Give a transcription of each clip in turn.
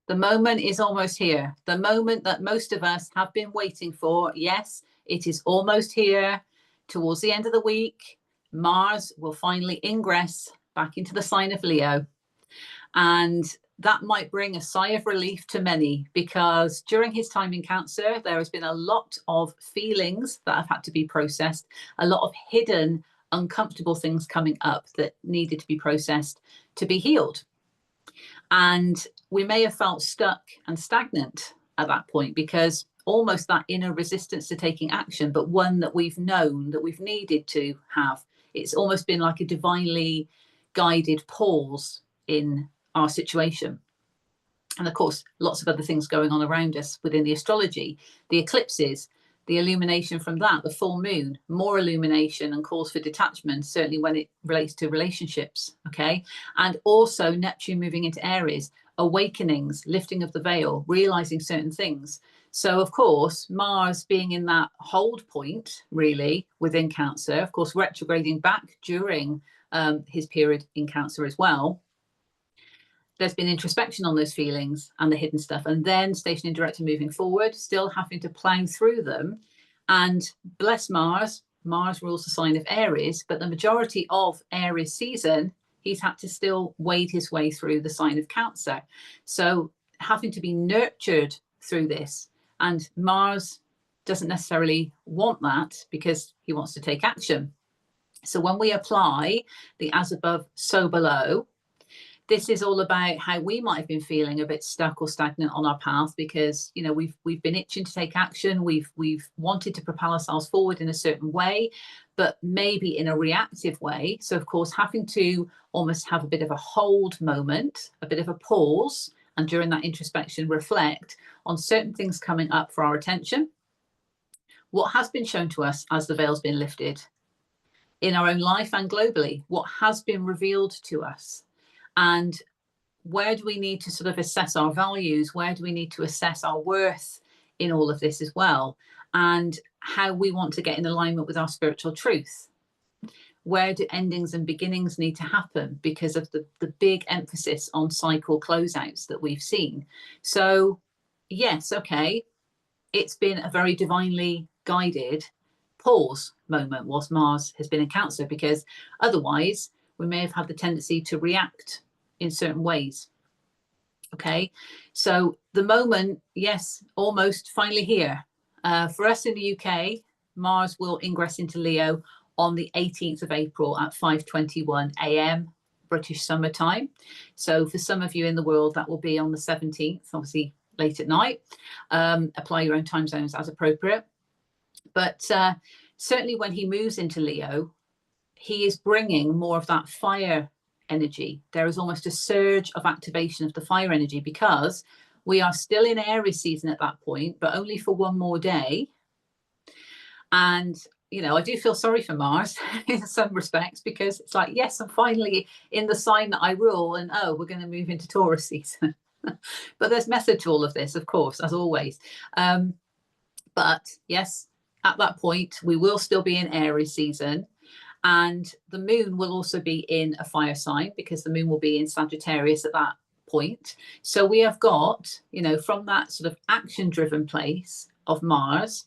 The moment is almost here. The moment that most of us have been waiting for. Yes, it is almost here. Towards the end of the week, Mars will finally ingress back into the sign of Leo. And that might bring a sigh of relief to many, because during his time in Cancer, there has been a lot of feelings that have had to be processed, a lot of hidden, uncomfortable things coming up that needed to be processed to be healed. And we may have felt stuck and stagnant at that point, because almost that inner resistance to taking action, but one that we've known, that we've needed to have. It's almost been like a divinely guided pause in our situation. And of course, lots of other things going on around us within the astrology, the eclipses, the illumination from that, the full moon, more illumination and calls for detachment, certainly when it relates to relationships. Okay. And also Neptune moving into Aries, awakenings, lifting of the veil, realizing certain things. So of course, Mars being in that hold point really within Cancer, of course, retrograding back during his period in Cancer as well. There's been introspection on those feelings and the hidden stuff, and then stationary director moving forward, still having to plow through them. And bless Mars, Mars rules the sign of Aries, but the majority of Aries season, he's had to still wade his way through the sign of Cancer. So having to be nurtured through this, and Mars doesn't necessarily want that because he wants to take action. So when we apply the as above, so below, this is all about how we might have been feeling a bit stuck or stagnant on our path, because we've been itching to take action. We've wanted to propel ourselves forward in a certain way, but maybe in a reactive way. So of course, having to almost have a bit of a hold moment, a bit of a pause, and during that introspection, reflect on certain things coming up for our attention. What has been shown to us as the veil's been lifted in our own life and globally, what has been revealed to us. And where do we need to sort of assess our values? Where do we need to assess our worth in all of this as well? And how we want to get in alignment with our spiritual truth. Where do endings and beginnings need to happen because of the big emphasis on cycle closeouts that we've seen? So yes, okay, it's been a very divinely guided pause moment whilst Mars has been in Cancer, because otherwise we may have had the tendency to react in certain ways. Okay, so the moment, yes, almost finally here. For us in the UK, Mars will ingress into Leo on the 18th of April at 5:21 a.m. British summer time. So for some of you in the world, that will be on the 17th, obviously late at night. Apply your own time zones as appropriate. But certainly when he moves into Leo, he is bringing more of that fire energy. There is almost a surge of activation of the fire energy, because we are still in Aries season at that point, but only for one more day. And I do feel sorry for Mars in some respects, because it's like, yes, I'm finally in the sign that I rule, and oh, we're going to move into Taurus season. But there's method to all of this, of course, as always. But yes, at that point, we will still be in Aries season. And the moon will also be in a fire sign, because the moon will be in Sagittarius at that point. So we have got, from that sort of action driven place of Mars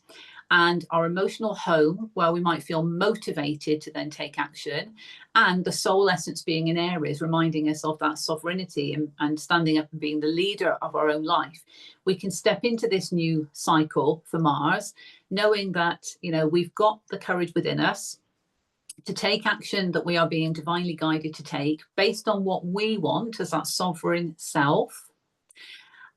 and our emotional home, where we might feel motivated to then take action, and the soul essence being in Aries, reminding us of that sovereignty and standing up and being the leader of our own life. We can step into this new cycle for Mars, knowing that, we've got the courage within us to take action that we are being divinely guided to take based on what we want as that sovereign self.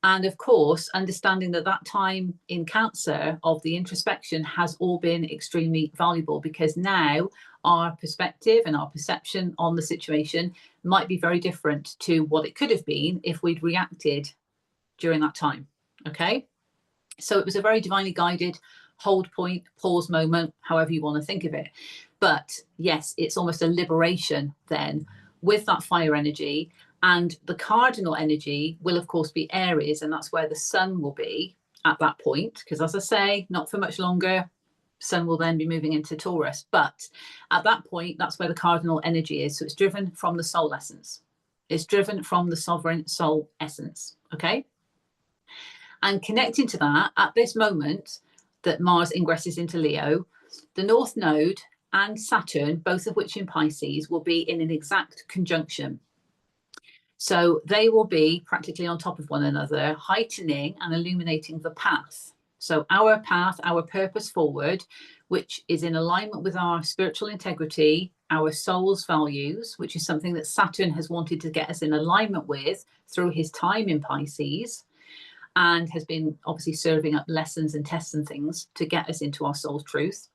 And of course, understanding that time in Cancer of the introspection has all been extremely valuable, because now our perspective and our perception on the situation might be very different to what it could have been if we'd reacted during that time. Okay. So it was a very divinely guided hold point, pause moment, however you want to think of it. But yes, it's almost a liberation then with that fire energy. And the cardinal energy will, of course, be Aries. And that's where the sun will be at that point. Because as I say, not for much longer, sun will then be moving into Taurus. But at that point, that's where the cardinal energy is. So it's driven from the soul essence. It's driven from the sovereign soul essence. Okay. And connecting to that, at this moment that Mars ingresses into Leo, the North Node and Saturn, both of which in Pisces, will be in an exact conjunction. So they will be practically on top of one another, heightening and illuminating the path. So our path, our purpose forward, which is in alignment with our spiritual integrity, our soul's values, which is something that Saturn has wanted to get us in alignment with through his time in Pisces, and has been obviously serving up lessons and tests and things to get us into our soul's truth.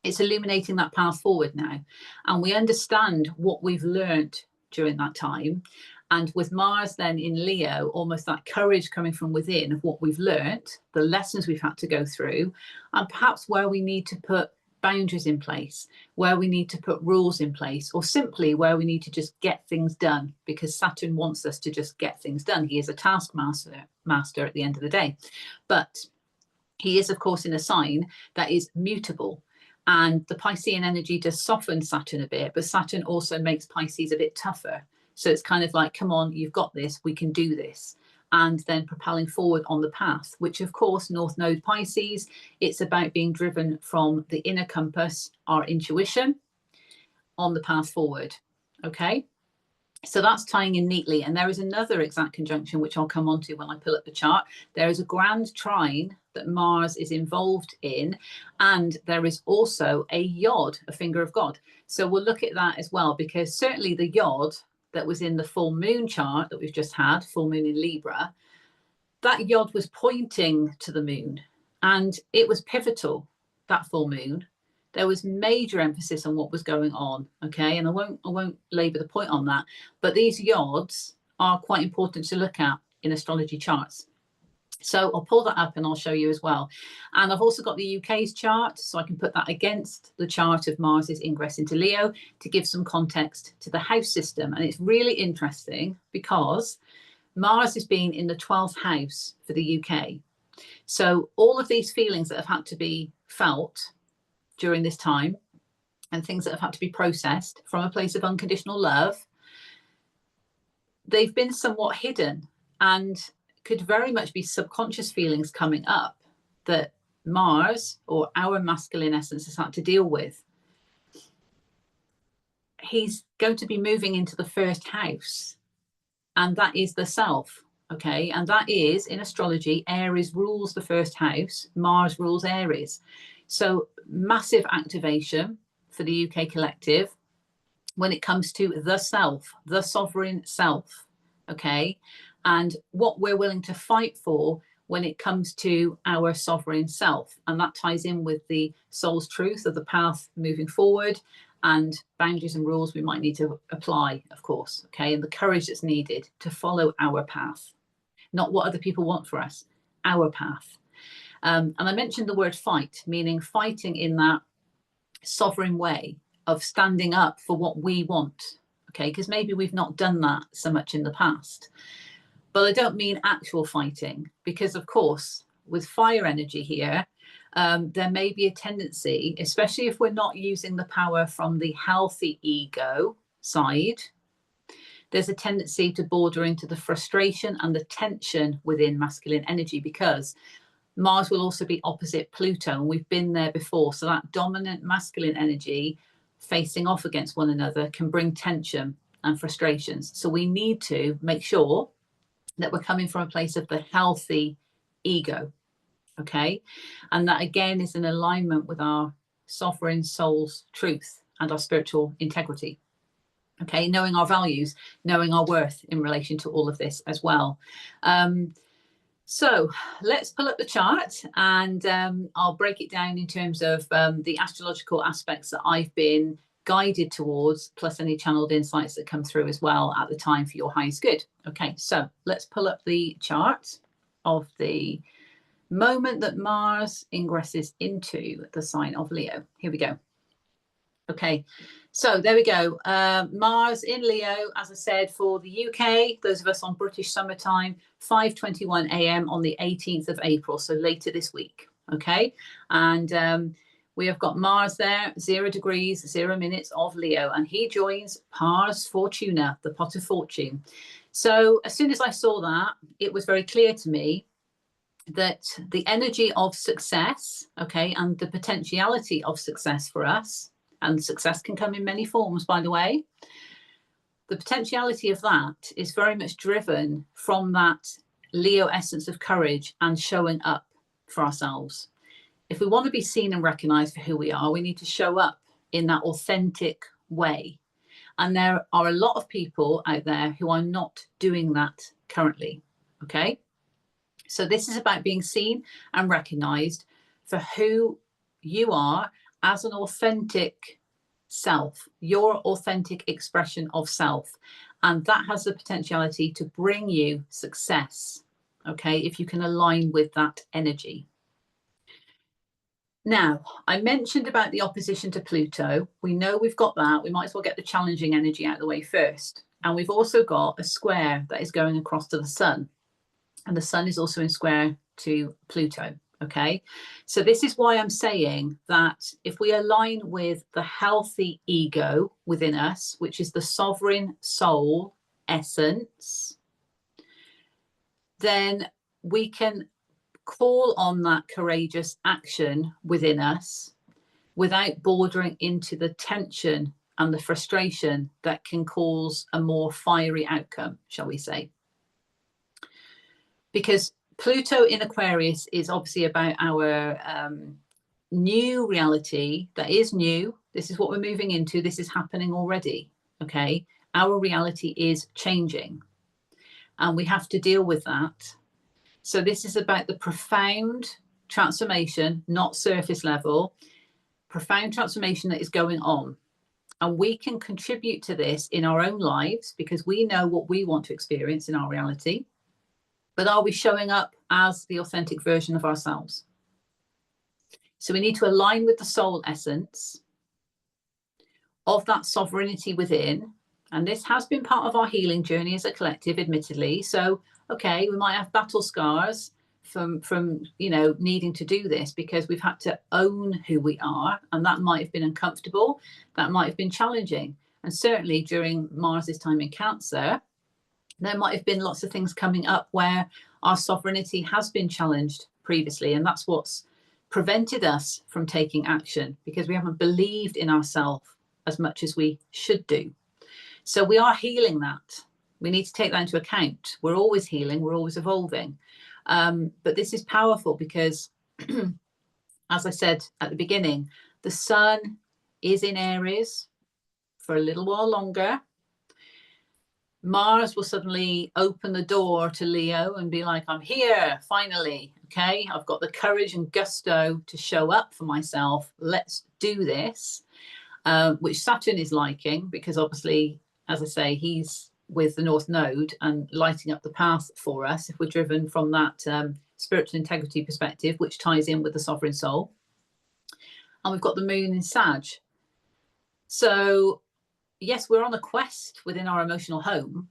It's illuminating that path forward now. And we understand what we've learned during that time. And with Mars then in Leo, almost that courage coming from within of what we've learned, the lessons we've had to go through, and perhaps where we need to put boundaries in place, where we need to put rules in place, or simply where we need to just get things done, because Saturn wants us to just get things done. He is a taskmaster at the end of the day. But he is, of course, in a sign that is mutable. And the Piscean energy does soften Saturn a bit, but Saturn also makes Pisces a bit tougher. So it's kind of like, come on, you've got this, we can do this. And then propelling forward on the path, which of course, North Node Pisces, it's about being driven from the inner compass, our intuition, on the path forward. Okay. So that's tying in neatly. And there is another exact conjunction, which I'll come on to when I pull up the chart. There is a grand trine that Mars is involved in. And there is also a yod, a finger of God. So we'll look at that as well, because certainly the yod that was in the full moon chart that we've just had, full moon in Libra, that yod was pointing to the moon, and it was pivotal, that full moon. There was major emphasis on what was going on. Okay. And I won't labor the point on that, but these yods are quite important to look at in astrology charts. So I'll pull that up and I'll show you as well. And I've also got the UK's chart, so I can put that against the chart of Mars's ingress into Leo to give some context to the house system. And it's really interesting because Mars has been in the 12th house for the UK. So all of these feelings that have had to be felt during this time and things that have had to be processed from a place of unconditional love, they've been somewhat hidden and could very much be subconscious feelings coming up that Mars, or our masculine essence, has had to deal with. He's going to be moving into the first house, and that is the self. Okay. And that is, in astrology, Aries rules the first house, Mars rules Aries. So massive activation for the UK collective when it comes to the self, the sovereign self. Okay. And what we're willing to fight for when it comes to our sovereign self. And that ties in with the soul's truth of the path moving forward, and boundaries and rules we might need to apply, of course. Okay. And the courage that's needed to follow our path, not what other people want for us, our path. And I mentioned the word fight, meaning fighting in that sovereign way of standing up for what we want. Okay. Because maybe we've not done that so much in the past. But I don't mean actual fighting, because of course, with fire energy here, there may be a tendency, especially if we're not using the power from the healthy ego side, there's a tendency to border into the frustration and the tension within masculine energy, because Mars will also be opposite Pluto, and we've been there before. So that dominant masculine energy facing off against one another can bring tension and frustrations. So we need to make sure that we're coming from a place of the healthy ego. Okay. And that again is in alignment with our sovereign soul's truth and our spiritual integrity. Okay. Knowing our values, knowing our worth in relation to all of this as well. So let's pull up the chart, and I'll break it down in terms of the astrological aspects that I've been guided towards, plus any channeled insights that come through as well at the time for your highest good. Okay, so let's pull up the chart of the moment that Mars ingresses into the sign of Leo. Here we go. Okay, so there we go. Mars in Leo, as I said, for the UK, those of us on British summertime, 5:21 a.m. on the 18th of April, so later this week. Okay, and we have got Mars there, 0 degrees, 0 minutes of Leo, and he joins Pars Fortuna, the pot of fortune. So as soon as I saw that, it was very clear to me that the energy of success, okay, and the potentiality of success for us, and success can come in many forms, by the way, the potentiality of that is very much driven from that Leo essence of courage and showing up for ourselves. If we want to be seen and recognized for who we are, we need to show up in that authentic way. And there are a lot of people out there who are not doing that currently, okay? So this is about being seen and recognized for who you are as an authentic self, your authentic expression of self. And that has the potentiality to bring you success, okay, if you can align with that energy. Now, I mentioned about the opposition to Pluto. We know we've got that. We might as well get the challenging energy out of the way first. And we've also got a square that is going across to the sun. And the sun is also in square to Pluto, okay? So this is why I'm saying that if we align with the healthy ego within us, which is the sovereign soul essence, then we can call on that courageous action within us without bordering into the tension and the frustration that can cause a more fiery outcome, shall we say. Because Pluto in Aquarius is obviously about our new reality that is new. This is what we're moving into. This is happening already, okay? Our reality is changing and we have to deal with that. So this is about the profound transformation, not surface level, profound transformation that is going on. And we can contribute to this in our own lives because we know what we want to experience in our reality. But are we showing up as the authentic version of ourselves? So we need to align with the soul essence of that sovereignty within. And this has been part of our healing journey as a collective, admittedly. So, okay, we might have battle scars from needing to do this because we've had to own who we are. And that might have been uncomfortable. That might have been challenging. And certainly during Mars's time in Cancer, there might have been lots of things coming up where our sovereignty has been challenged previously. And that's what's prevented us from taking action because we haven't believed in ourselves as much as we should do. So we are healing that. We need to take that into account. We're always healing. We're always evolving. But this is powerful because, as I said at the beginning, the sun is in Aries for a little while longer. Mars will suddenly open the door to Leo and be like, I'm here, finally. Okay, I've got the courage and gusto to show up for myself. Let's do this, which Saturn is liking because obviously, as I say, he's with the North Node and lighting up the path for us if we're driven from that spiritual integrity perspective, which ties in with the sovereign soul. And we've got the moon in Sag. So yes, we're on a quest within our emotional home.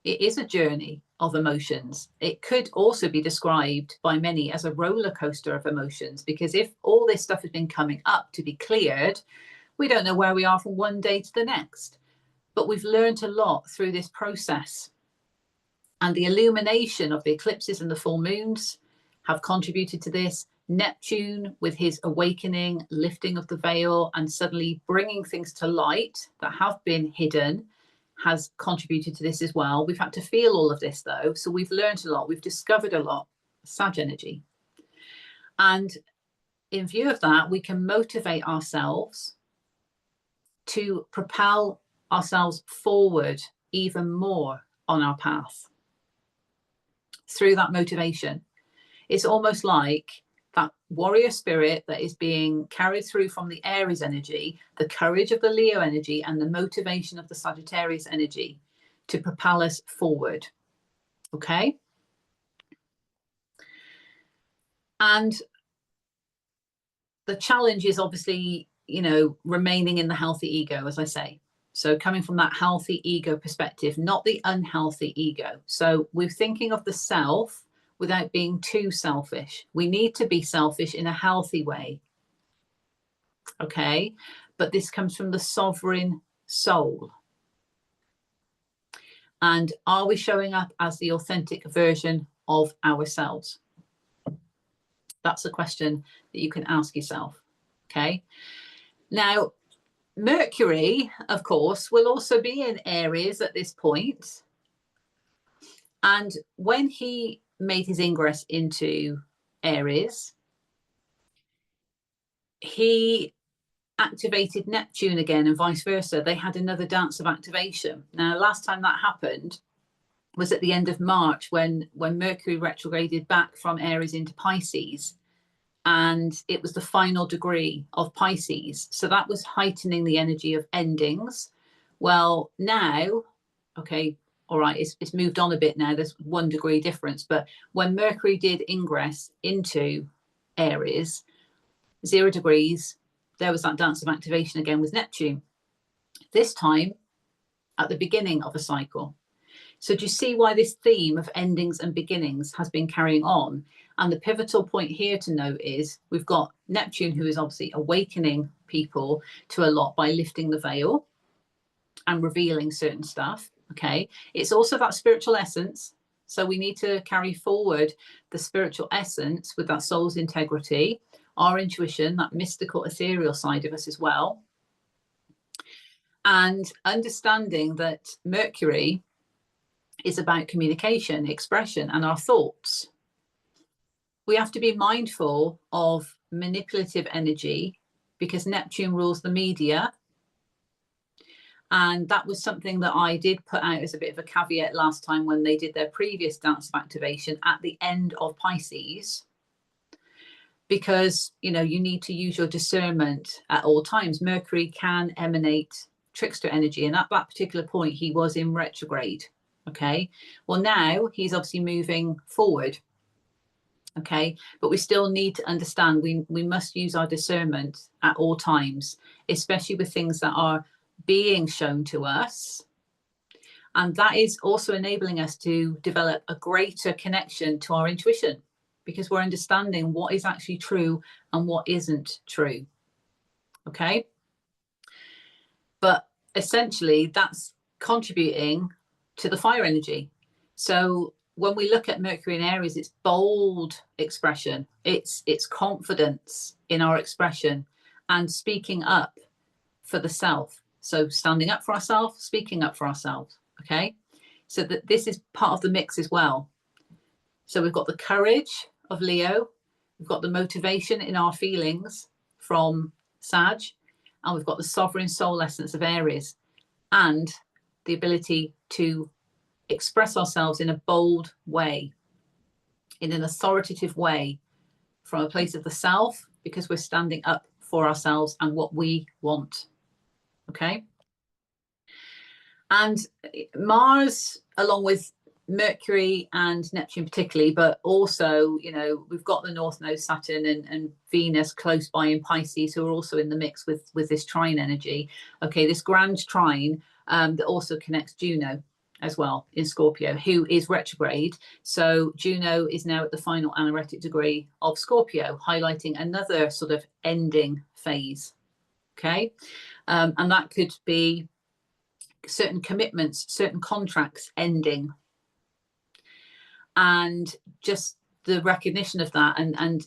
It is a journey of emotions. It could also be described by many as a roller coaster of emotions, because if all this stuff has been coming up to be cleared, we don't know where we are from one day to the next. But we've learned a lot through this process. And the illumination of the eclipses and the full moons have contributed to this. Neptune, with his awakening, lifting of the veil, and suddenly bringing things to light that have been hidden, has contributed to this as well. We've had to feel all of this, though. So we've learned a lot. We've discovered a lot. Sag energy. And in view of that, we can motivate ourselves to propel ourselves forward even more on our path through that motivation. It's almost like that warrior spirit that is being carried through from the Aries energy, the courage of the Leo energy, and the motivation of the Sagittarius energy to propel us forward. Okay? And the challenge is obviously, remaining in the healthy ego, as I say. So coming from that healthy ego perspective, not the unhealthy ego. So we're thinking of the self without being too selfish. We need to be selfish in a healthy way. Okay? But this comes from the sovereign soul. And are we showing up as the authentic version of ourselves? That's a question that you can ask yourself. Okay. Now, Mercury, of course, will also be in Aries at this point. And when he made his ingress into Aries, he activated Neptune again and vice versa. They had another dance of activation. Now, last time that happened was at the end of March when Mercury retrograded back from Aries into Pisces. And it was the final degree of Pisces. So that was heightening the energy of endings. Well, now, okay, all right, it's moved on a bit now. There's 1 degree difference. But when Mercury did ingress into Aries, 0 degrees, there was that dance of activation again with Neptune. This time at the beginning of a cycle. So do you see why this theme of endings and beginnings has been carrying on? And the pivotal point here to note is we've got Neptune, who is obviously awakening people to a lot by lifting the veil and revealing certain stuff. Okay. It's also that spiritual essence. So we need to carry forward the spiritual essence with that soul's integrity, our intuition, that mystical, ethereal side of us as well. And understanding that Mercury is about communication, expression, and our thoughts. We have to be mindful of manipulative energy because Neptune rules the media. And that was something that I did put out as a bit of a caveat last time when they did their previous dance of activation at the end of Pisces. Because, you know, you need to use your discernment at all times. Mercury can emanate trickster energy. And at that particular point, he was in retrograde. Okay. Well, now he's obviously moving forward. Okay. But we still need to understand we must use our discernment at all times, especially with things that are being shown to us. And that is also enabling us to develop a greater connection to our intuition because we're understanding what is actually true and what isn't true. Okay. But essentially, that's contributing to the fire energy. So when we look at Mercury in Aries, it's bold expression, it's confidence in our expression and speaking up for the self. So standing up for ourselves, speaking up for ourselves. Okay. So that this is part of the mix as well. So we've got the courage of Leo, we've got the motivation in our feelings from Sag, and we've got the sovereign soul essence of Aries, and the ability to express ourselves in a bold way, in an authoritative way, from a place of the self, because we're standing up for ourselves and what we want. Okay. And Mars, along with Mercury and Neptune particularly, but also, you know, we've got the North Node Saturn and Venus close by in Pisces, who are also in the mix with this trine energy. Okay, this grand trine that also connects Juno as well in Scorpio, who is retrograde. So Juno is now at the final anaretic degree of Scorpio, highlighting another sort of ending phase. Okay, and that could be certain commitments, certain contracts ending. And just the recognition of that and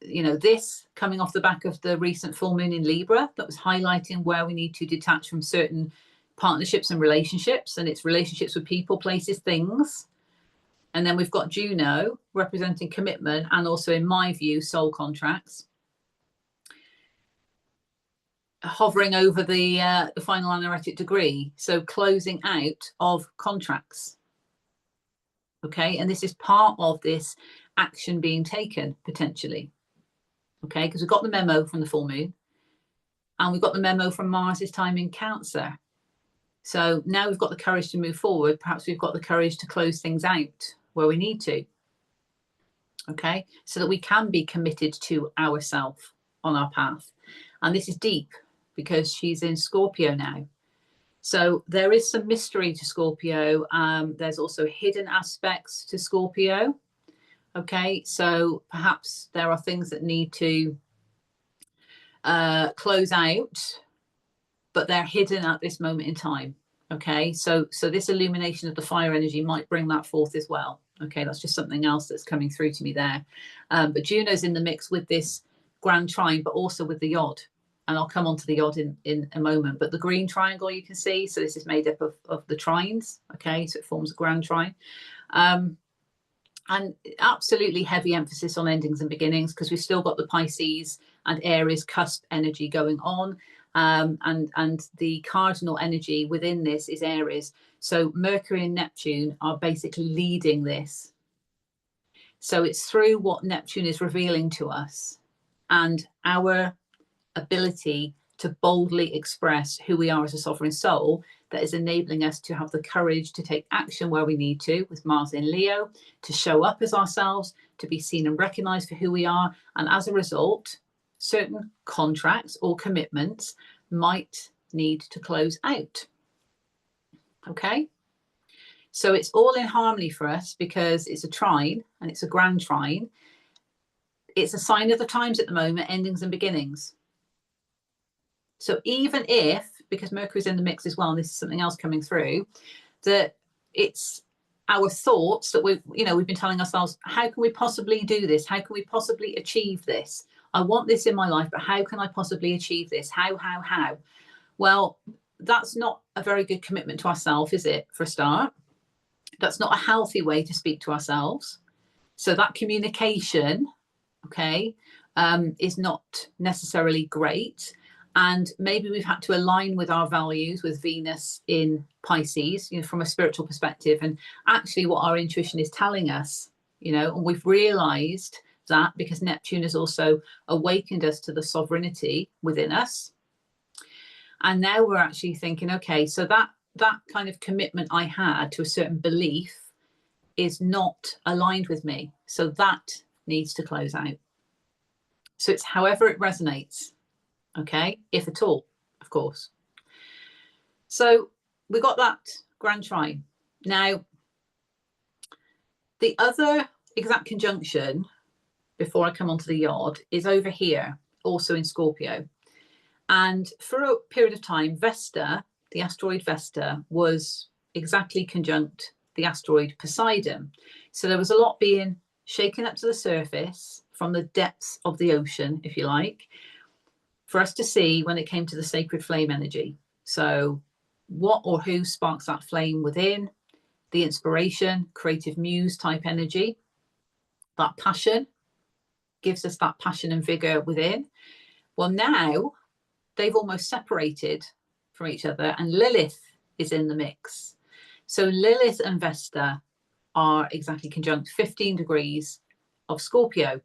you know, this coming off the back of the recent full moon in Libra that was highlighting where we need to detach from certain partnerships and relationships, and it's relationships with people, places, things. And then we've got Juno representing commitment and also, in my view, soul contracts, hovering over the final anaretic degree, so closing out of contracts. Okay, and this is part of this action being taken potentially. Okay, because we've got the memo from the full moon and we've got the memo from Mars's time in Cancer. So now we've got the courage to move forward. Perhaps we've got the courage to close things out where we need to. Okay, so that we can be committed to ourselves on our path. And this is deep because she's in Scorpio now. So there is some mystery to Scorpio. There's also hidden aspects to Scorpio. Okay, so perhaps there are things that need to close out, but they're hidden at this moment in time. Okay, so this illumination of the fire energy might bring that forth as well. Okay, that's just something else that's coming through to me there. But Juno's in the mix with this grand trine, but also with the yod. And I'll come on to the yod in a moment. But the green triangle you can see, so this is made up of the trines. Okay, so it forms a grand trine. And absolutely heavy emphasis on endings and beginnings, because we've still got the Pisces and Aries cusp energy going on. And the cardinal energy within this is Aries. So Mercury and Neptune are basically leading this. So it's through what Neptune is revealing to us and our ability to boldly express who we are as a sovereign soul that is enabling us to have the courage to take action where we need to, with Mars in Leo, to show up as ourselves, to be seen and recognized for who we are. And as a result, certain contracts or commitments might need to close out. Okay, so it's all in harmony for us because it's a trine and it's a grand trine. It's a sign of the times at the moment, endings and beginnings. So even if, because Mercury's in the mix as well, and this is something else coming through, that it's our thoughts that we've been telling ourselves, how can we possibly do this? How can we possibly achieve this? I want this in my life, but how can I possibly achieve this? How? Well, that's not a very good commitment to ourselves, is it, for a start? That's not a healthy way to speak to ourselves. So that communication, okay, is not necessarily great. And maybe we've had to align with our values, with Venus in Pisces, from a spiritual perspective, and actually what our intuition is telling us, and we've realized that because Neptune has also awakened us to the sovereignty within us. And now we're actually thinking, okay, so that kind of commitment I had to a certain belief is not aligned with me. So that needs to close out. So it's however it resonates. Okay, if at all, of course. So we got that grand trine. Now, the other exact conjunction, before I come onto the yod, is over here, also in Scorpio. And for a period of time, Vesta, the asteroid Vesta, was exactly conjunct the asteroid Poseidon. So there was a lot being shaken up to the surface from the depths of the ocean, if you like, for us to see when it came to the sacred flame energy. So what or who sparks that flame within, the inspiration, creative muse type energy, that passion, gives us that passion and vigor within. Well, now they've almost separated from each other and Lilith is in the mix. So Lilith and Vesta are exactly conjunct 15 degrees of Scorpio.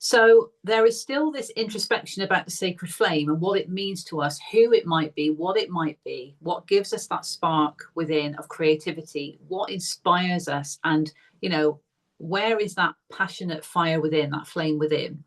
So there is still this introspection about the sacred flame and what it means to us, who it might be, what gives us that spark within of creativity, what inspires us, and, where is that passionate fire within, that flame within.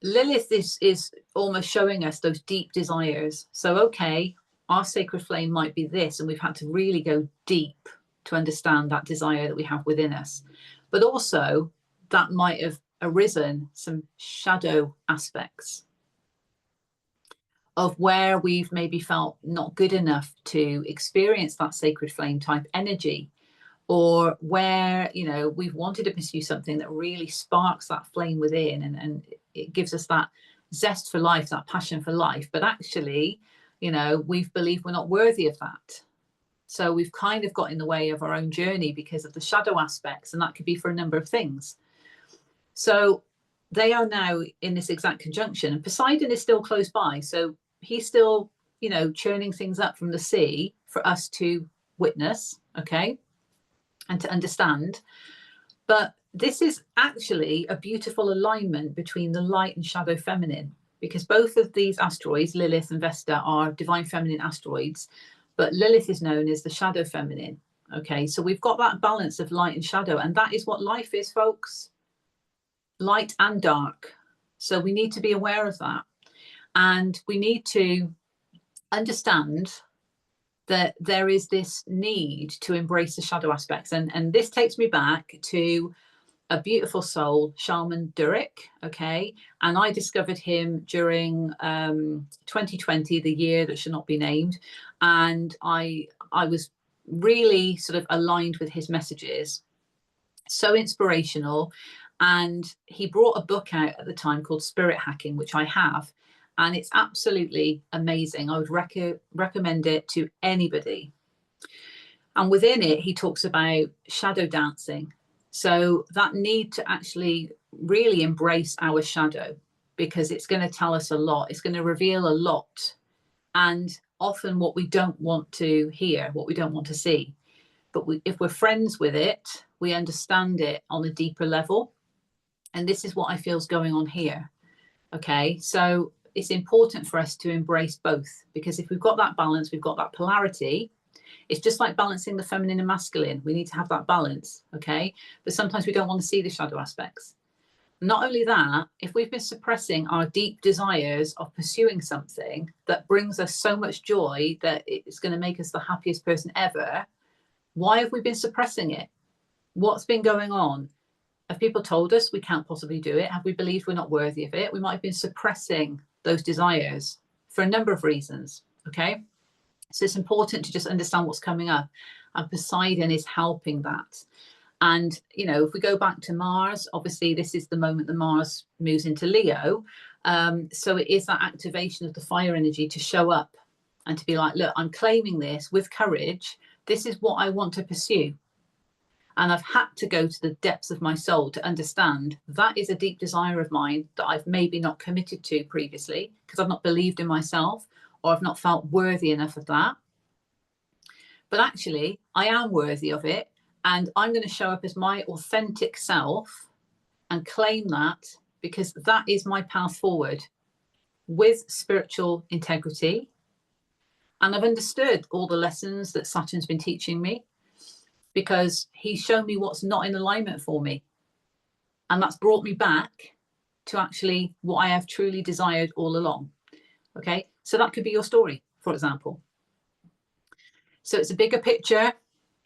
Lilith is almost showing us those deep desires. So, okay, our sacred flame might be this, and we've had to really go deep to understand that desire that we have within us. But also, that might have arisen some shadow aspects of where we've maybe felt not good enough to experience that sacred flame type energy, or where, we've wanted to pursue something that really sparks that flame within and it gives us that zest for life, that passion for life. But actually, we've believed we're not worthy of that. So we've kind of got in the way of our own journey because of the shadow aspects, and that could be for a number of things. So they are now in this exact conjunction, and Poseidon is still close by. So he's still, churning things up from the sea for us to witness, okay, and to understand. But this is actually a beautiful alignment between the light and shadow feminine, because both of these asteroids, Lilith and Vesta, are divine feminine asteroids, but Lilith is known as the shadow feminine. Okay, so we've got that balance of light and shadow, and that is what life is, folks. Light and dark. So we need to be aware of that. And we need to understand that there is this need to embrace the shadow aspects. And this takes me back to a beautiful soul, Shaman Durek, okay? And I discovered him during 2020, the year that should not be named. And I was really sort of aligned with his messages, so inspirational. And he brought a book out at the time called Spirit Hacking, which I have, and it's absolutely amazing. I would recommend it to anybody. And within it, he talks about shadow dancing. So that need to actually really embrace our shadow, because it's going to tell us a lot. It's going to reveal a lot. And often what we don't want to hear, what we don't want to see. But if we're friends with it, we understand it on a deeper level. And this is what I feel is going on here. Okay, so it's important for us to embrace both, because if we've got that balance, we've got that polarity. It's just like balancing the feminine and masculine. We need to have that balance, okay? But sometimes we don't want to see the shadow aspects. Not only that, if we've been suppressing our deep desires of pursuing something that brings us so much joy that it's going to make us the happiest person ever, why have we been suppressing it? What's been going on? Have people told us we can't possibly do it? Have we believed we're not worthy of it? We might have been suppressing those desires for a number of reasons, okay? So it's important to just understand what's coming up, and Poseidon is helping that. And, you know, if we go back to Mars, obviously this is the moment that Mars moves into Leo. So it is that activation of the fire energy to show up and to be like, look, I'm claiming this with courage. This is what I want to pursue. And I've had to go to the depths of my soul to understand that is a deep desire of mine that I've maybe not committed to previously because I've not believed in myself, or I've not felt worthy enough of that. But actually, I am worthy of it. And I'm going to show up as my authentic self and claim that, because that is my path forward with spiritual integrity. And I've understood all the lessons that Saturn's been teaching me, because he's shown me what's not in alignment for me. And that's brought me back to actually what I have truly desired all along. Okay, so that could be your story, for example. So it's a bigger picture.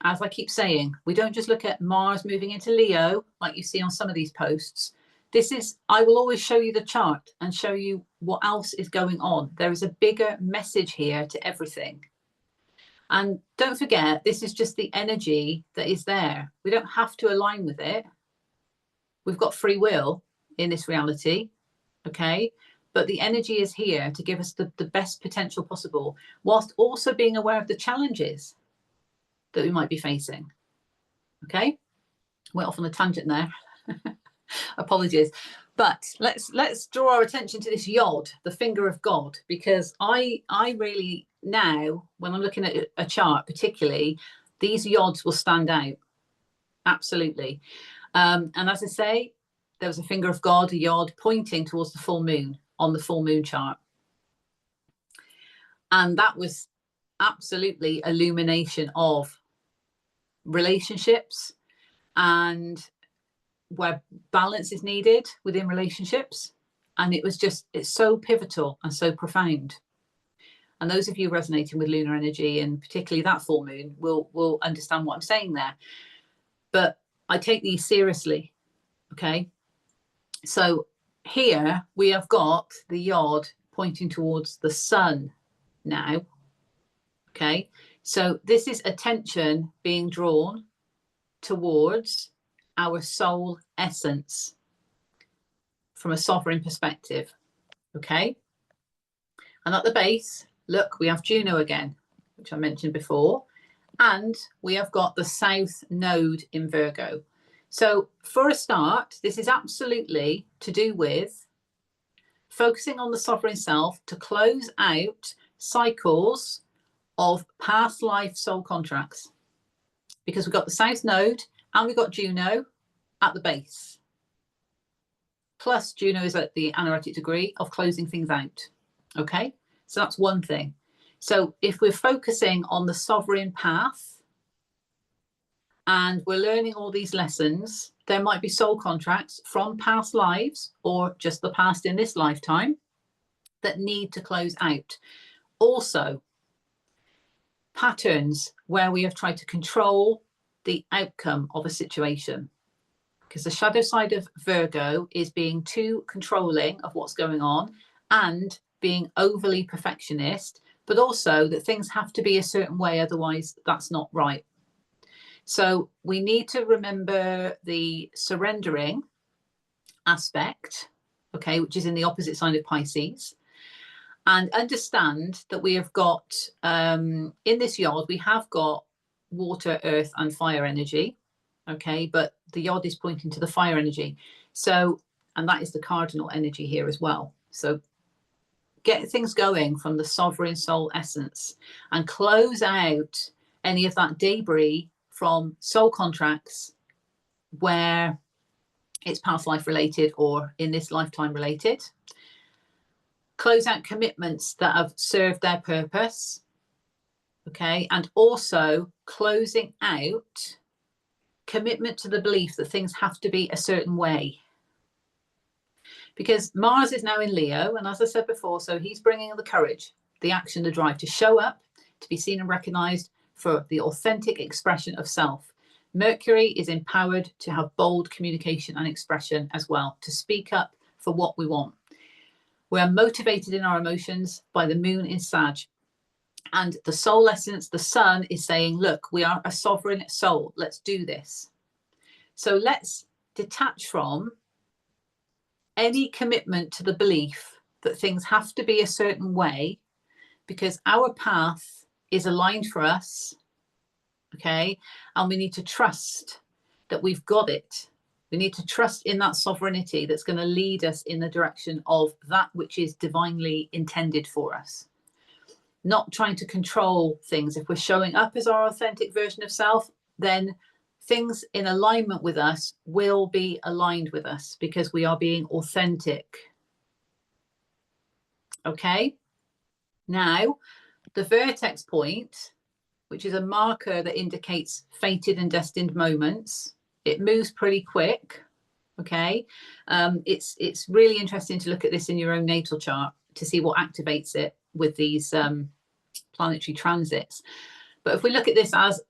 As I keep saying, we don't just look at Mars moving into Leo, like you see on some of these posts. This is, I will always show you the chart and show you what else is going on. There is a bigger message here to everything. And don't forget, this is just the energy that is there. We don't have to align with it. We've got free will in this reality, okay? But the energy is here to give us the best potential possible, whilst also being aware of the challenges that we might be facing, okay? Went off on a tangent there. Apologies. But let's draw our attention to this yod, the finger of God, because I really now, when I'm looking at a chart particularly, these yods will stand out. Absolutely. And as I say, there was a finger of God, a yod, pointing towards the full moon on the full moon chart. And that was absolutely illumination of relationships and where balance is needed within relationships. And it was just, it's so pivotal and so profound. And those of you resonating with lunar energy, and particularly that full moon, will understand what I'm saying there. But I take these seriously, okay? So here we have got the yod pointing towards the sun now, okay? So this is attention being drawn towards our soul essence from a sovereign perspective, okay? And at the base, look, we have Juno again, which I mentioned before, and we have got the South Node in Virgo. So for a start, this is absolutely to do with focusing on the sovereign self to close out cycles of past life soul contracts, because we've got the South Node and we've got Juno at the base. Plus Juno is at the anaretic degree of closing things out. Okay, so that's one thing. So if we're focusing on the sovereign path and we're learning all these lessons, there might be soul contracts from past lives or just the past in this lifetime that need to close out. Also, patterns where we have tried to control the outcome of a situation, because the shadow side of Virgo is being too controlling of what's going on and being overly perfectionist but also that things have to be a certain way, otherwise that's not right. So we need to remember the surrendering aspect, okay, which is in the opposite sign of Pisces, and understand that we have got, in this yod, we have got water, earth, and fire energy, okay, but the yod is pointing to the fire energy. So, and that is the cardinal energy here as well. So get things going from the sovereign soul essence and close out any of that debris from soul contracts where it's past life related or in this lifetime related. Close out commitments that have served their purpose, okay, and also closing out commitment to the belief that things have to be a certain way. Because Mars is now in Leo, and as I said before, so he's bringing the courage, the action, the drive to show up, to be seen and recognized for the authentic expression of self. Mercury is empowered to have bold communication and expression as well, to speak up for what we want. We are motivated in our emotions by the moon in Sag. And the soul essence, the sun, is saying, look, we are a sovereign soul. Let's do this. So let's detach from any commitment to the belief that things have to be a certain way, because our path is aligned for us, okay? And we need to trust that we've got it. We need to trust in that sovereignty that's going to lead us in the direction of that which is divinely intended for us. Not trying to control things. If we're showing up as our authentic version of self, then things in alignment with us will be aligned with us because we are being authentic. Okay? Now, the vertex point, which is a marker that indicates fated and destined moments, it moves pretty quick. Okay? It's really interesting to look at this in your own natal chart to see what activates it with these planetary transits. But if we look at this as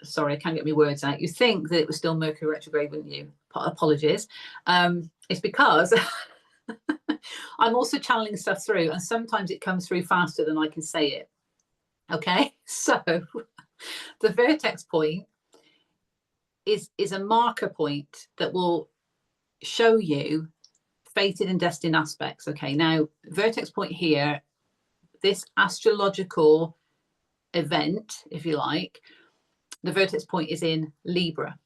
sorry, I can't get my words out. You think that it was still Mercury retrograde, wouldn't you? Apologies. It's because I'm also channeling stuff through, and sometimes it comes through faster than I can say it. Okay, so the vertex point is a marker point that will show you fated and destined aspects. Okay, now vertex point here, this astrological event, if you like, the vertex point is in Libra.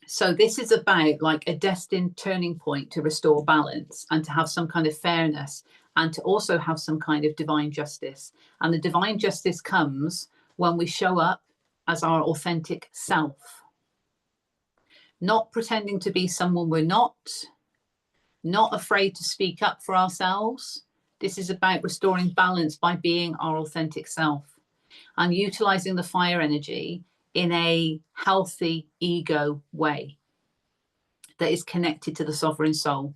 So this is about like a destined turning point to restore balance and to have some kind of fairness and to also have some kind of divine justice. And the divine justice comes when we show up as our authentic self, not pretending to be someone we're not afraid to speak up for ourselves. This is about restoring balance by being our authentic self and utilizing the fire energy in a healthy ego way that is connected to the sovereign soul.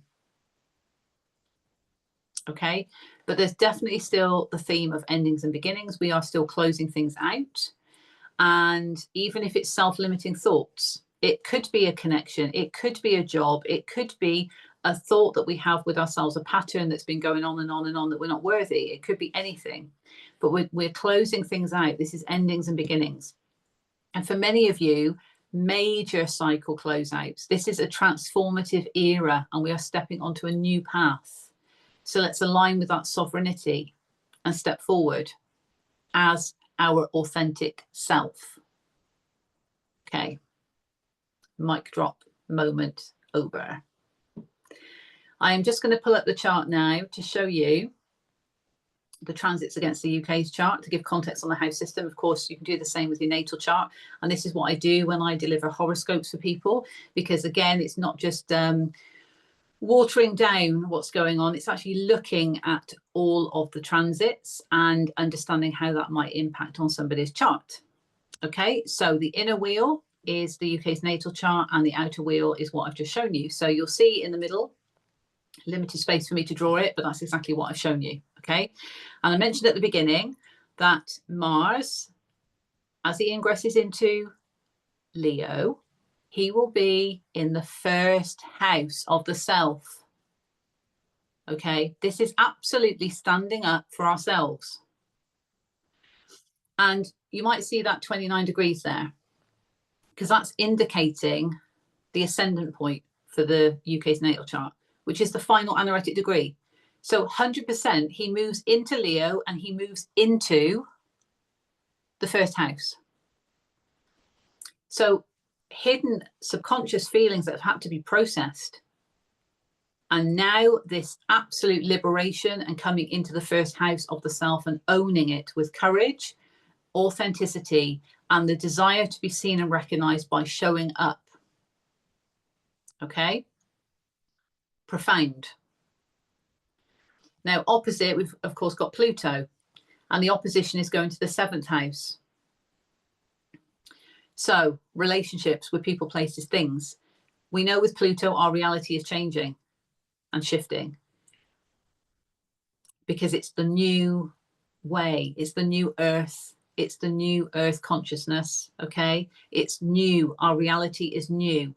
Okay, but there's definitely still the theme of endings and beginnings. We are still closing things out. And even if it's self-limiting thoughts, it could be a connection, it could be a job, it could be a thought that we have with ourselves, a pattern that's been going on and on and on that we're not worthy. It could be anything, but we're closing things out. This is endings and beginnings. And for many of you, major cycle closeouts. This is a transformative era and we are stepping onto a new path. So let's align with that sovereignty and step forward as our authentic self. Okay. Mic drop moment over. I am just going to pull up the chart now to show you the transits against the UK's chart to give context on the house system. Of course, you can do the same with your natal chart. And this is what I do when I deliver horoscopes for people, because again, it's not just watering down what's going on. It's actually looking at all of the transits and understanding how that might impact on somebody's chart. Okay, so the inner wheel is the UK's natal chart and the outer wheel is what I've just shown you. So you'll see in the middle, limited space for me to draw it, but that's exactly what I've shown you. Okay, and I mentioned at the beginning that Mars, as he ingresses into Leo, he will be in the first house of the self. Okay, this is absolutely standing up for ourselves. And you might see that 29 degrees there, because that's indicating the ascendant point for the UK's natal chart, which is the final anaretic degree. So 100% he moves into Leo and he moves into the first house. So hidden subconscious feelings that have had to be processed. And now this absolute liberation and coming into the first house of the self and owning it with courage, authenticity, and the desire to be seen and recognized by showing up. Okay? Profound. Now, opposite, we've of course got Pluto, and the opposition is going to the 7th house. So, relationships with people, places, things. We know with Pluto, our reality is changing and shifting because it's the new way, it's the new earth, it's the new earth consciousness, okay? It's new, our reality is new.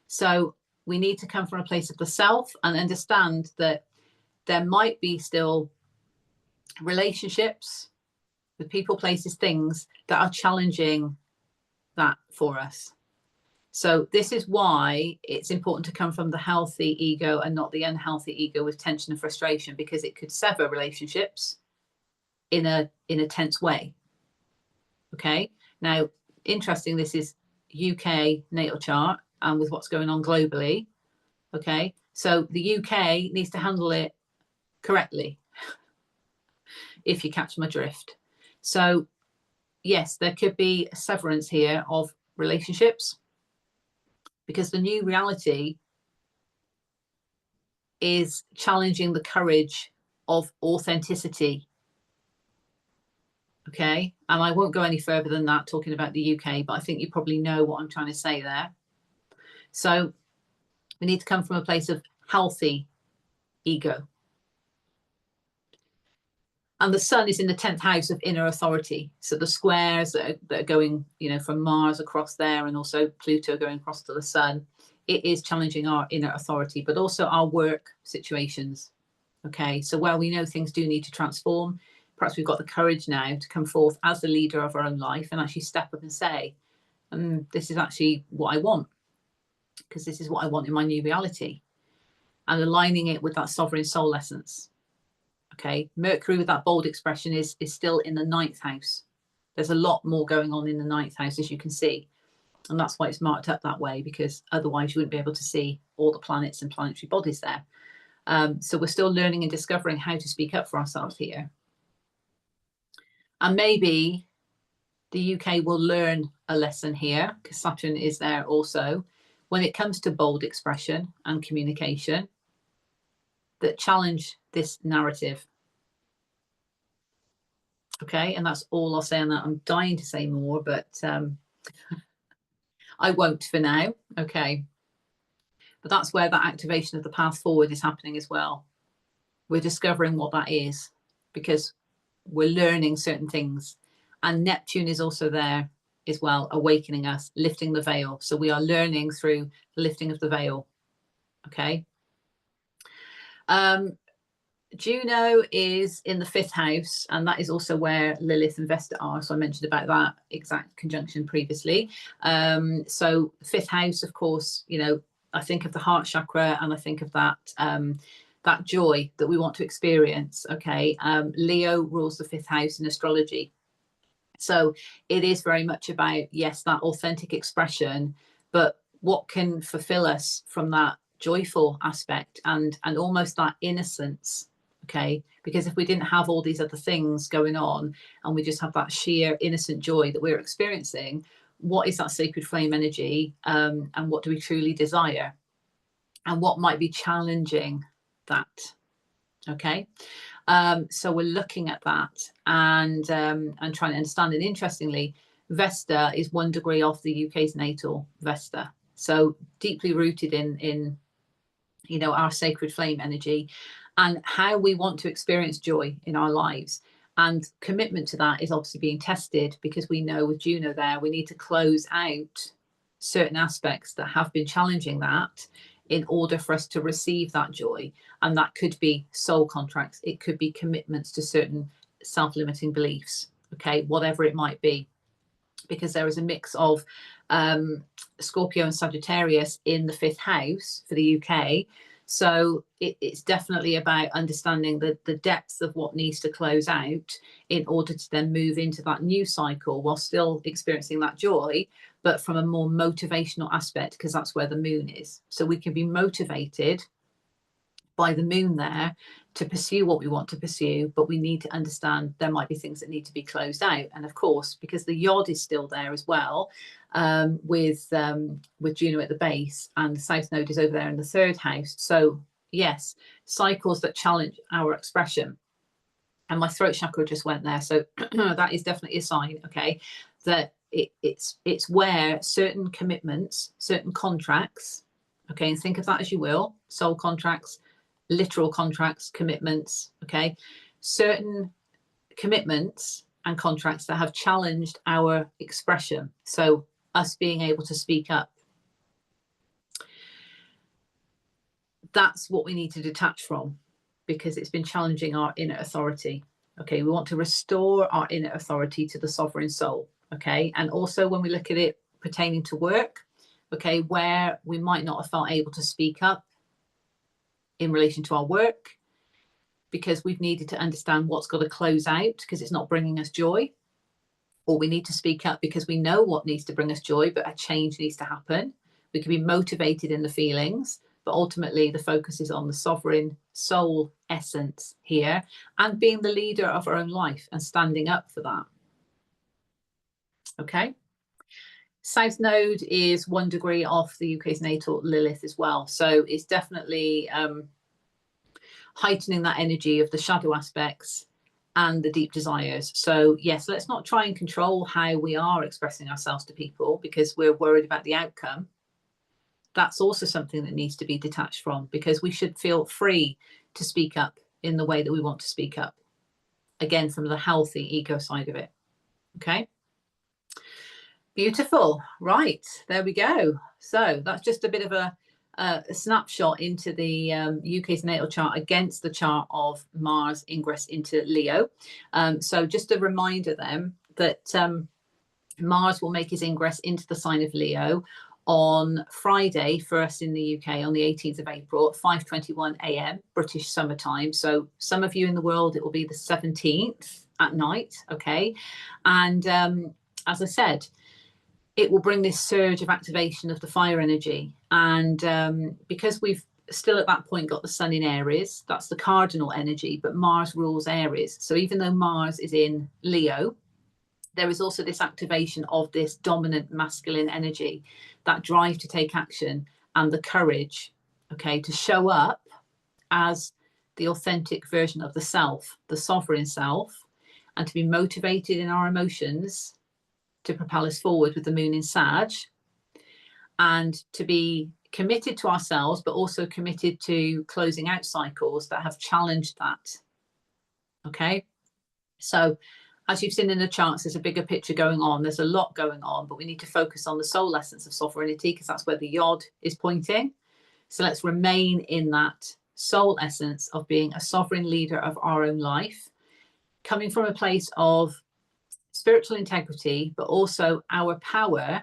So we need to come from a place of the self and understand that there might be still relationships with people, places, things that are challenging that for us. So this is why it's important to come from the healthy ego and not the unhealthy ego with tension and frustration, because it could sever relationships in a tense way. Okay. Now, interesting, this is UK natal chart and with what's going on globally. Okay. So the UK needs to handle it correctly, if you catch my drift. So yes, there could be a severance here of relationships because the new reality is challenging the courage of authenticity. Okay, and I won't go any further than that talking about the UK, but I think you probably know what I'm trying to say there. So we need to come from a place of healthy ego. And the sun is in the 10th house of inner authority. So the squares that are going, you know, from Mars across there and also Pluto going across to the sun, it is challenging our inner authority, but also our work situations. Okay, so while we know things do need to transform, perhaps we've got the courage now to come forth as the leader of our own life and actually step up and say, this is actually what I want, because this is what I want in my new reality, and aligning it with that sovereign soul essence. Okay, Mercury with that bold expression is still in the 9th house. There's a lot more going on in the 9th house, as you can see. And that's why it's marked up that way, because otherwise you wouldn't be able to see all the planets and planetary bodies there. So we're still learning and discovering how to speak up for ourselves here. And maybe the UK will learn a lesson here, because Saturn is there also, when it comes to bold expression and communication that challenge this narrative. Okay, and that's all I'll say on that. I'm dying to say more, but I won't for now. Okay, but that's where that activation of the path forward is happening as well. We're discovering what that is because we're learning certain things, and Neptune is also there as well, awakening us, lifting the veil. So we are learning through the lifting of the veil. Okay. Juno is in the 5th house, and that is also where Lilith and Vesta are. So I mentioned about that exact conjunction previously. So 5th house, of course, you know, I think of the heart chakra, and I think of that that joy that we want to experience. Okay, Leo rules the 5th house in astrology, so it is very much about, yes, that authentic expression, but what can fulfill us from that joyful aspect and almost that innocence. Okay, because if we didn't have all these other things going on and we just have that sheer innocent joy that we're experiencing, what is that sacred flame energy, and what do we truly desire, and what might be challenging that? Okay, so we're looking at that and trying to understand. And interestingly, Vesta is 1 degree off the UK's natal Vesta, so deeply rooted in you know, our sacred flame energy and how we want to experience joy in our lives. And commitment to that is obviously being tested, because we know with Juno there, we need to close out certain aspects that have been challenging that in order for us to receive that joy. And that could be soul contracts. It could be commitments to certain self-limiting beliefs. okay, whatever it might be, because there is a mix of Scorpio and Sagittarius in the 5th house for the UK. So it's definitely about understanding the depth of what needs to close out in order to then move into that new cycle while still experiencing that joy, but from a more motivational aspect, because that's where the moon is. So we can be motivated by the moon there to pursue what we want to pursue, but we need to understand there might be things that need to be closed out. And of course, because the yod is still there as well, with Juno at the base, and the south node is over there in the 3rd house. So yes, cycles that challenge our expression. And my throat chakra just went there, so that is definitely a sign, okay, that it's where certain commitments, certain contracts, okay, and think of that as you will, soul contracts, literal contracts, commitments, okay, certain commitments and contracts that have challenged our expression. So us being able to speak up, that's what we need to detach from, because it's been challenging our inner authority. Okay, we want to restore our inner authority to the sovereign soul. Okay, and also when we look at it pertaining to work, okay, where we might not have felt able to speak up in relation to our work, because we've needed to understand what's got to close out because it's not bringing us joy, or we need to speak up because we know what needs to bring us joy, but a change needs to happen. We can be motivated in the feelings, but ultimately the focus is on the sovereign soul essence here, and being the leader of our own life and standing up for that. Okay. South node is 1 degree off the UK's natal Lilith as well. So it's definitely heightening that energy of the shadow aspects and the deep desires. So yes, let's not try and control how we are expressing ourselves to people because we're worried about the outcome. That's also something that needs to be detached from, because we should feel free to speak up in the way that we want to speak up. Again, from the healthy ego side of it. Okay. Beautiful. Right, there we go. So that's just a bit of a snapshot into the UK's natal chart against the chart of Mars ingress into Leo. So just a reminder then that Mars will make his ingress into the sign of Leo on Friday for us in the UK on the 18th of April at 5:21 a.m. British summertime. So some of you in the world, it will be the 17th at night. Okay. And as I said, it will bring this surge of activation of the fire energy. And because we've still at that point got the sun in Aries, that's the cardinal energy, but Mars rules Aries. So even though Mars is in Leo, there is also this activation of this dominant masculine energy, that drive to take action and the courage, okay, to show up as the authentic version of the self, the sovereign self, and to be motivated in our emotions to propel us forward with the moon in Sag, and to be committed to ourselves, but also committed to closing out cycles that have challenged that. Okay, so as you've seen in the charts, there's a bigger picture going on. There's a lot going on, but we need to focus on the soul essence of sovereignty because that's where the yod is pointing. So let's remain in that soul essence of being a sovereign leader of our own life, coming from a place of spiritual integrity, but also our power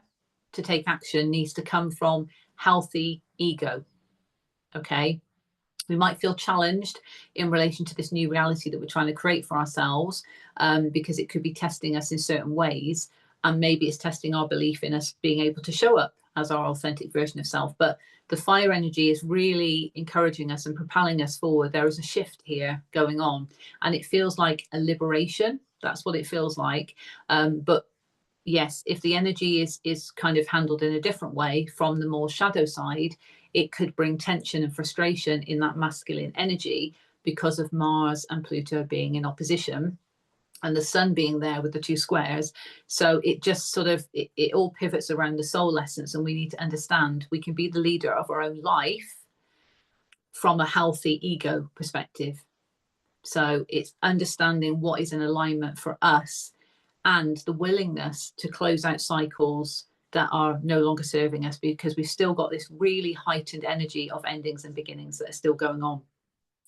to take action needs to come from healthy ego. Okay. We might feel challenged in relation to this new reality that we're trying to create for ourselves, because it could be testing us in certain ways. And maybe it's testing our belief in us being able to show up as our authentic version of self. But the fire energy is really encouraging us and propelling us forward. There is a shift here going on, and it feels like a liberation. That's what it feels like. But yes, if the energy is kind of handled in a different way from the more shadow side, it could bring tension and frustration in that masculine energy because of Mars and Pluto being in opposition and the sun being there with the 2 squares. So it just sort of, it all pivots around the soul essence, and we need to understand we can be the leader of our own life from a healthy ego perspective. So it's understanding what is in alignment for us and the willingness to close out cycles that are no longer serving us, because we've still got this really heightened energy of endings and beginnings that are still going on.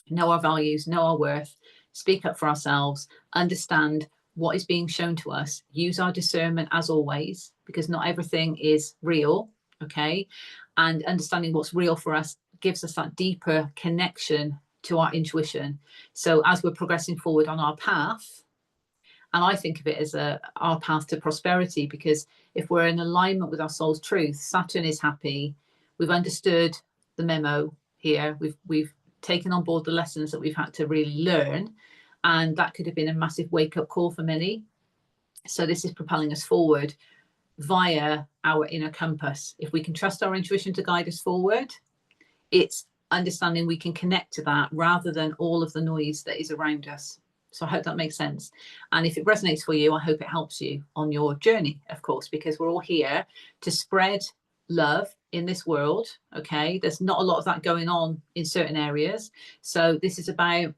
Know our values, know our worth, speak up for ourselves, understand what is being shown to us. Use our discernment as always, because not everything is real, okay? And understanding what's real for us gives us that deeper connection to our intuition. So as we're progressing forward on our path, and I think of it as our path to prosperity, because if we're in alignment with our soul's truth, Saturn is happy. We've understood the memo here. We've taken on board the lessons that we've had to really learn. And that could have been a massive wake-up call for many. So this is propelling us forward via our inner compass. If we can trust our intuition to guide us forward, it's understanding we can connect to that rather than all of the noise that is around us. So I hope that makes sense. And if it resonates for you, I hope it helps you on your journey, of course, because we're all here to spread love in this world. Okay, there's not a lot of that going on in certain areas. So this is about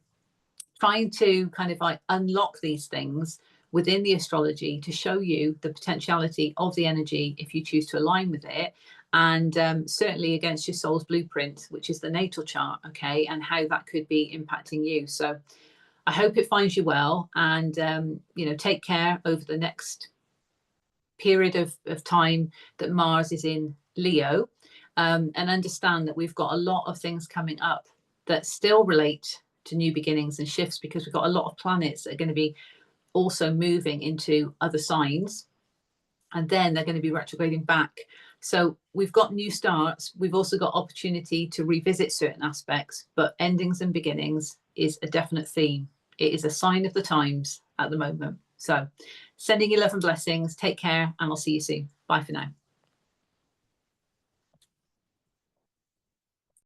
trying to kind of like unlock these things within the astrology to show you the potentiality of the energy if you choose to align with it, and certainly against your soul's blueprint, which is the natal chart, okay, and how that could be impacting you. So I hope it finds you well, and you know, take care over the next period of time that Mars is in Leo, and understand that we've got a lot of things coming up that still relate to new beginnings and shifts, because we've got a lot of planets that are going to be also moving into other signs, and then they're going to be retrograding back. So we've got new starts. We've also got opportunity to revisit certain aspects, but endings and beginnings is a definite theme. It is a sign of the times at the moment. So sending you love and blessings. Take care, and I'll see you soon. Bye for now.